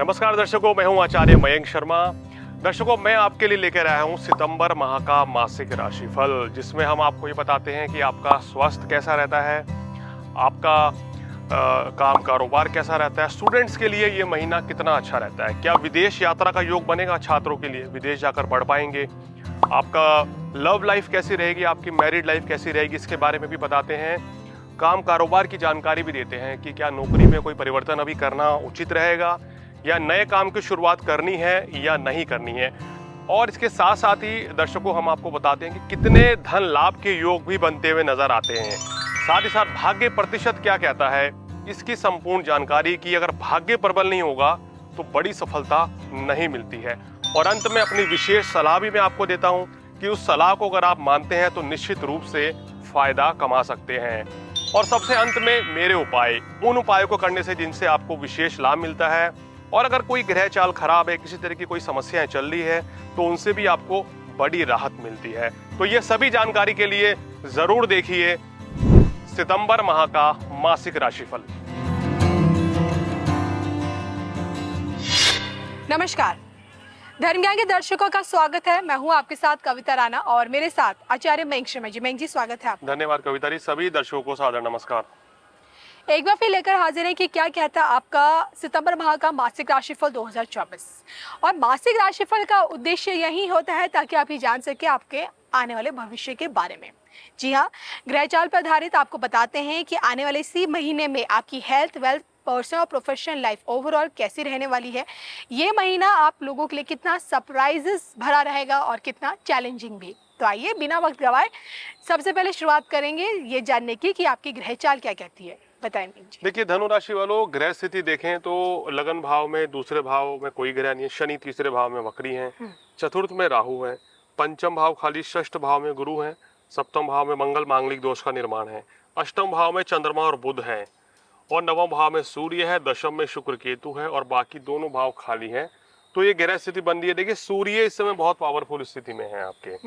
नमस्कार दर्शकों, मैं हूं आचार्य मयंक शर्मा। दर्शकों, मैं आपके लिए लेकर आया हूं सितंबर माह का मासिक राशिफल, जिसमें हम आपको ये बताते हैं कि आपका स्वास्थ्य कैसा रहता है, आपका काम कारोबार कैसा रहता है, स्टूडेंट्स के लिए ये महीना कितना अच्छा रहता है, क्या विदेश यात्रा का योग बनेगा छात्रों के लिए, विदेश जाकर पढ़ पाएंगे, आपका लव लाइफ कैसी रहेगी, आपकी मैरिड लाइफ कैसी रहेगी, इसके बारे में भी बताते हैं। काम कारोबार की जानकारी भी देते हैं कि क्या नौकरी में कोई परिवर्तन अभी करना उचित रहेगा या नए काम की शुरुआत करनी है या नहीं करनी है। और इसके साथ साथ ही दर्शकों हम आपको बताते हैं कि कितने धन लाभ के योग भी बनते हुए नजर आते हैं। साथ ही साथ भाग्य प्रतिशत क्या कहता है, इसकी संपूर्ण जानकारी की अगर भाग्य प्रबल नहीं होगा तो बड़ी सफलता नहीं मिलती है। और अंत में अपनी विशेष सलाह भी मैं आपको देता हूं कि उस सलाह को अगर आप मानते हैं तो निश्चित रूप से फायदा कमा सकते हैं। और सबसे अंत में मेरे उपाय, उन उपायों को करने से जिनसे आपको विशेष लाभ मिलता है। और अगर कोई ग्रह चाल खराब है, किसी तरह की कोई समस्याएं चल रही है तो उनसे भी आपको बड़ी राहत मिलती है। तो ये सभी जानकारी के लिए जरूर देखिए सितंबर माह का मासिक राशिफल। नमस्कार, धर्म ज्ञान के दर्शकों का स्वागत है। मैं हूं आपके साथ कविता राणा और मेरे साथ आचार्य मयंक शर्मा जी। मयंक जी, स्वागत है आपका। धन्यवाद कविता जी। सभी दर्शकों को सादर नमस्कार। एक बार फिर लेकर हाजिर है कि क्या कहता है आपका सितंबर माह का मासिक राशिफल 2024। और मासिक राशिफल का उद्देश्य यही होता है ताकि आप ये जान सके आपके आने वाले भविष्य के बारे में। जी हाँ, ग्रह चाल पर आधारित आपको बताते हैं कि आने वाले इसी महीने में आपकी हेल्थ, वेल्थ, पर्सनल और प्रोफेशनल लाइफ ओवरऑल कैसी रहने वाली है। ये महीना आप लोगों के लिए कितना सरप्राइजेस भरा रहेगा और कितना चैलेंजिंग भी। तो आइए बिना वक्त गवाए सबसे पहले शुरुआत करेंगे ये जानने की कि आपकी ग्रह चाल क्या कहती है। बताएं जी। देखिए धनु राशि वालों, ग्रह स्थिति देखें तो लगन भाव में दूसरे भाव में कोई ग्रह नहीं है। शनि तीसरे भाव में वक्री हैं, चतुर्थ में राहु है, पंचम भाव खाली, षष्ठ भाव में गुरु हैं, सप्तम भाव में मंगल मांगलिक दोष का निर्माण है, अष्टम भाव में चंद्रमा और बुध है, और नवम भाव में सूर्य है, दशम में शुक्र केतु है, और बाकी दोनों भाव खाली हैं। तो ये ग्रह स्थिति बन रही है। देखिए सूर्य इस समय बहुत पावरफुल स्थिति में है आपके,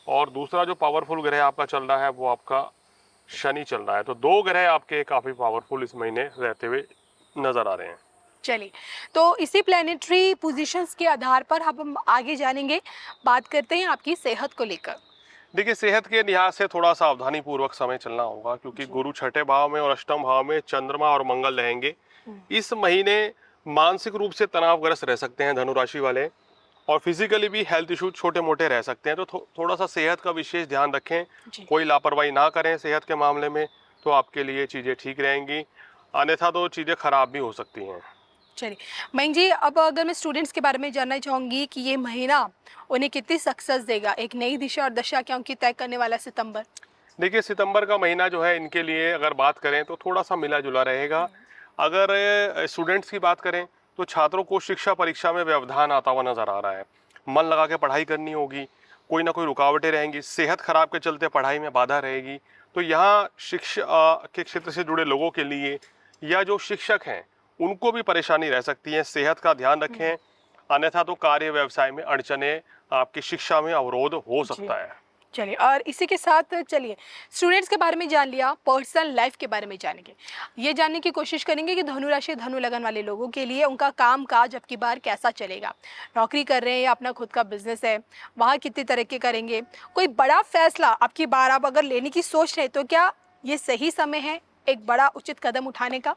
और दूसरा जो पावरफुल ग्रह आपका चल रहा है वो आपका शनि चल रहा है। तो दो ग्रह आपके काफी पावरफुल इस महीने रहते हुए नजर आ रहे हैं। चलिए, तो इसी प्लेनेटरी पोजीशंस के आधार पर हम आगे जानेंगे। बात करते हैं आपकी सेहत को लेकर। देखिए सेहत के लिहाज से थोड़ा सावधानी पूर्वक समय चलना होगा, क्योंकि गुरु छठे भाव में और अष्टम भाव में चंद्रमा और मंगल रहेंगे। इस महीने मानसिक रूप से तनावग्रस्त रह सकते हैं धनु राशि वाले, और फिजिकली भी हेल्थ इशू छोटे मोटे रह सकते हैं। तो थोड़ा सा सेहत का विशेष ध्यान रखें, कोई लापरवाही ना करें सेहत के मामले में, तो आपके लिए चीजें ठीक रहेंगी। अन्यथा तो चीजें खराब भी हो सकती हैं। चलिए मयंक जी, अब अगर मैं स्टूडेंट्स के बारे में जानना चाहूँगी कि ये महीना उन्हें कितनी सक्सेस देगा, एक नई दिशा और दशा क्या उनकी तय करने वाला सितंबर। देखिए सितंबर का महीना जो है इनके लिए अगर बात करें तो थोड़ा सा मिला जुला रहेगा। अगर स्टूडेंट्स की बात करें तो छात्रों को शिक्षा परीक्षा में व्यवधान आता हुआ नजर आ रहा है। मन लगा के पढ़ाई करनी होगी, कोई ना कोई रुकावटें रहेंगी, सेहत खराब के चलते पढ़ाई में बाधा रहेगी। तो यहाँ शिक्षा के क्षेत्र से जुड़े लोगों के लिए या जो शिक्षक हैं उनको भी परेशानी रह सकती है। सेहत का ध्यान रखें, अन्यथा तो कार्य व्यवसाय में अड़चने, आपकी शिक्षा में अवरोध हो सकता है। चलिए, और इसी के साथ चलिए स्टूडेंट्स के बारे में जान लिया, पर्सनल लाइफ के बारे में जानेंगे। ये जानने की कोशिश करेंगे कि धनु राशि धनु लगन वाले लोगों के लिए उनका काम काज अब की बार कैसा चलेगा। नौकरी कर रहे हैं या अपना खुद का बिजनेस है, वहाँ कितनी तरक्की करेंगे। कोई बड़ा फैसला अब की बार आप अगर लेने की सोच रहे तो क्या ये सही समय है एक बड़ा उचित कदम उठाने का।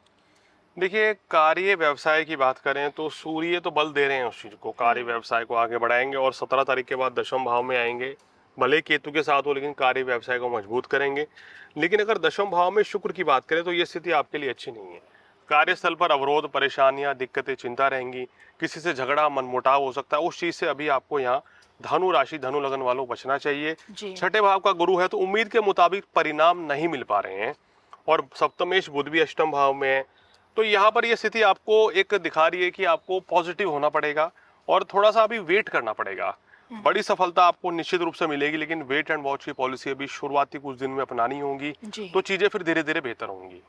देखिए कार्य व्यवसाय की बात करें तो सूर्य तो बल दे रहे हैं उस चीज को, कार्य व्यवसाय को आगे बढ़ाएंगे, और 17 तारीख के बाद दशम भाव में आएंगे। भले केतु के साथ हो लेकिन कार्य व्यवसाय को मजबूत करेंगे। लेकिन अगर दशम भाव में शुक्र की बात करें तो ये स्थिति आपके लिए अच्छी नहीं है। कार्यस्थल पर अवरोध, परेशानियां, दिक्कतें, चिंता रहेंगी, किसी से झगड़ा, मनमुटाव हो सकता है। उस चीज से अभी आपको यहाँ धनु राशि धनु लगन वालों बचना चाहिए। छठे भाव का गुरु है तो उम्मीद के मुताबिक परिणाम नहीं मिल पा रहे हैं, और सप्तमेश बुध भी अष्टम भाव में है। तो यहाँ पर ये स्थिति आपको एक दिखा रही है कि आपको पॉजिटिव होना पड़ेगा और थोड़ा सा अभी वेट करना पड़ेगा। बड़ी सफलता आपको निश्चित रूप से मिलेगी, लेकिन वेट एंड वॉच की पॉलिसी अभी शुरुआती कुछ दिन में अपनानी होगी, तो चीजें फिर धीरे धीरे बेहतर होंगी।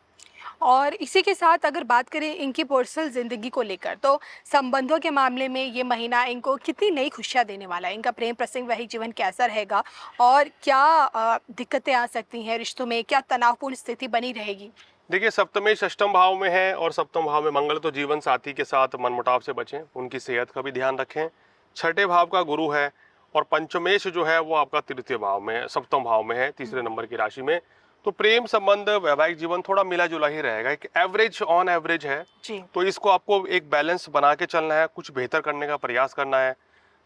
और इसी के साथ अगर बात करें इनकी पर्सनल ज़िंदगी को लेकर, तो संबंधों के मामले में ये महीना इनको कितनी नई खुशियाँ देने वाला है? इनका प्रेम प्रसंग वही जीवन कैसा रहेगा और क्या दिक्कतें आ सकती हैं रिश्तों में? क्या तनावपूर्ण स्थिति बनी रहेगी? देखिए, सप्तमेश अष्टम भाव में है और सप्तम भाव में मंगल, तो जीवन साथी के साथ मनमुटाव से बचें, उनकी सेहत का भी ध्यान रखें। छठे भाव का गुरु है और पंचमेश जो है वो आपका तृतीय भाव में है, सप्तम भाव में है, तीसरे नंबर की राशि में। तो प्रेम संबंध, वैवाहिक जीवन थोड़ा मिला जुला ही रहेगा, एक एवरेज ऑन एवरेज है। जी। तो इसको आपको एक बैलेंस बना के चलना है, कुछ बेहतर करने का प्रयास करना है।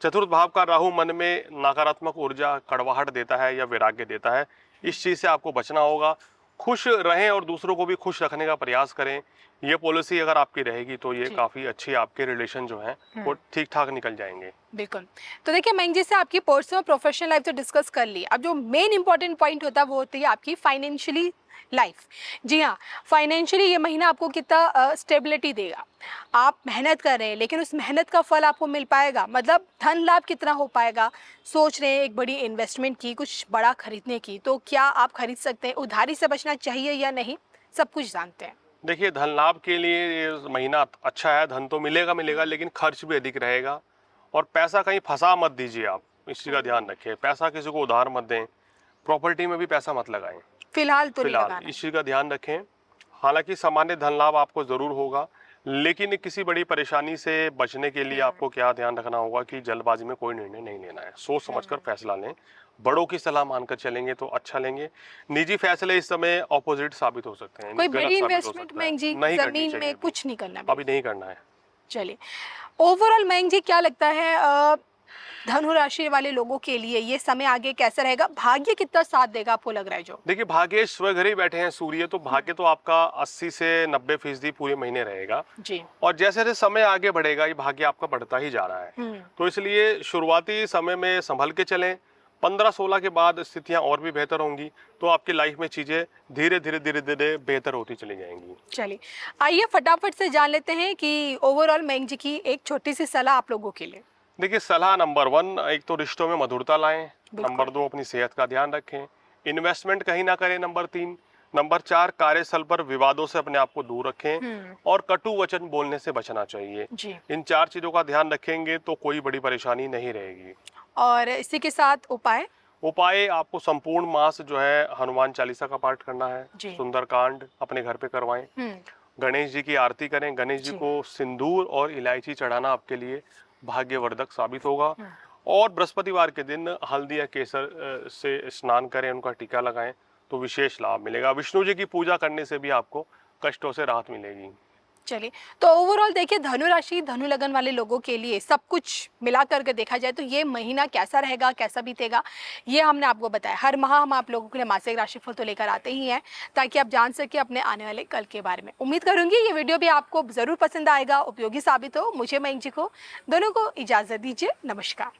चतुर्थ भाव का राहु मन में नकारात्मक ऊर्जा, कड़वाहट देता है या वैराग्य देता है, इस चीज़ से आपको बचना होगा। खुश रहें और दूसरों को भी खुश रखने का प्रयास करें। ये पॉलिसी अगर आपकी रहेगी तो ये जी। काफ़ी अच्छी, आपके रिलेशन जो हैं वो ठीक ठाक निकल जाएंगे। बिल्कुल। तो देखिए, मयंक जी से आपकी पर्सनल और प्रोफेशनल लाइफ तो डिस्कस कर ली। अब जो मेन इंपॉर्टेंट पॉइंट होता है वो होती है आपकी फाइनेंशियली लाइफ। जी हाँ, फाइनेंशियली ये महीना आपको कितना स्टेबिलिटी देगा? आप मेहनत कर रहे हैं लेकिन उस मेहनत का फल आपको मिल पाएगा? मतलब धन लाभ कितना हो पाएगा? सोच रहे हैं एक बड़ी इन्वेस्टमेंट की, कुछ बड़ा खरीदने की, तो क्या आप खरीद सकते हैं? उधारी से बचना चाहिए या नहीं? सब कुछ जानते हैं। देखिए, धन लाभ के लिए ये महीना अच्छा है, धन तो मिलेगा मिलेगा, लेकिन खर्च भी अधिक रहेगा। और पैसा कहीं फंसा मत दीजिए आप, इस चीज़ का ध्यान रखें। पैसा किसी को उधार मत दें, प्रॉपर्टी में भी पैसा मत लगाएं फिलहाल तो नहीं फिलहाल, लगाना। इस चीज़ का ध्यान रखें। हालांकि सामान्य धन लाभ आपको ज़रूर होगा, लेकिन किसी बड़ी परेशानी से बचने के लिए आपको क्या ध्यान रखना होगा कि जल्दबाजी में कोई निर्णय नहीं लेना है, सोच समझकर फैसला लें। बड़ों की सलाह मानकर चलेंगे तो अच्छा लेंगे। निजी फैसले इस समय ऑपोजिट साबित हो सकते हैं, कोई गलत बड़ी साबित हो इन्वेस्टमेंट सकता है। मयंक जी, नहीं करनी जमीन चाहिए में अभी। कुछ नहीं करना अभी नहीं करना है। चलिए, ओवरऑल मयंक जी क्या लगता है धनु राशि वाले लोगों के लिए ये समय आगे कैसा रहेगा? भाग्य कितना साथ देगा आपको लग रहा है जो? देखिए, भाग्य स्वघर ही बैठे हैं सूर्य, तो भाग्य तो आपका 80 से 90% पूरे महीने रहेगा। जी। और जैसे जैसे समय आगे बढ़ेगा ये भाग्य आपका बढ़ता ही जा रहा है। तो इसलिए शुरुआती समय में संभल के चलें। 15-16 के बाद स्थितियां और भी बेहतर होंगी, तो आपकी लाइफ में चीजें धीरे धीरे बेहतर होती चली जाएंगी। चलिए, आइए फटाफट से जान लेते हैं कि ओवरऑल मयंक जी की एक छोटी सी सलाह आप लोगों के लिए। देखिए, सलाह नंबर 1, एक तो रिश्तों में मधुरता लाएं। बिल्कुल। नंबर 2, अपनी सेहत का ध्यान रखें। इन्वेस्टमेंट कहीं ना करें। नंबर 3। नंबर 4, कार्यस्थल पर विवादों से अपने आप को दूर रखें और कटु वचन बोलने से बचना चाहिए। जी। इन 4 चीजों का ध्यान रखेंगे तो कोई बड़ी परेशानी नहीं रहेगी। और इसी के साथ उपाय आपको संपूर्ण मास जो है हनुमान चालीसा का पाठ करना है। जी। सुंदरकांड अपने घर पे करवाएं। गणेश जी की आरती करें। गणेश जी को सिंदूर और इलायची चढ़ाना आपके लिए भाग्यवर्धक साबित होगा। और बृहस्पतिवार के दिन हल्दी या केसर से स्नान करें, उनका टीका लगाएं तो विशेष लाभ मिलेगा। विष्णु जी की पूजा करने से भी आपको कष्टों से राहत मिलेगी। चलिए, तो ओवरऑल देखिए, धनु राशि धनु लगन वाले लोगों के लिए सब कुछ मिला करके देखा जाए तो ये महीना कैसा रहेगा, कैसा बीतेगा, ये हमने आपको बताया। हर माह हम आप लोगों के लिए मासिक राशिफल तो लेकर आते ही हैं ताकि आप जान सके अपने आने वाले कल के बारे में। उम्मीद करूंगी ये वीडियो भी आपको जरूर पसंद आएगा, उपयोगी साबित हो। मुझे मयंक जी को दोनों को इजाजत दीजिए। नमस्कार।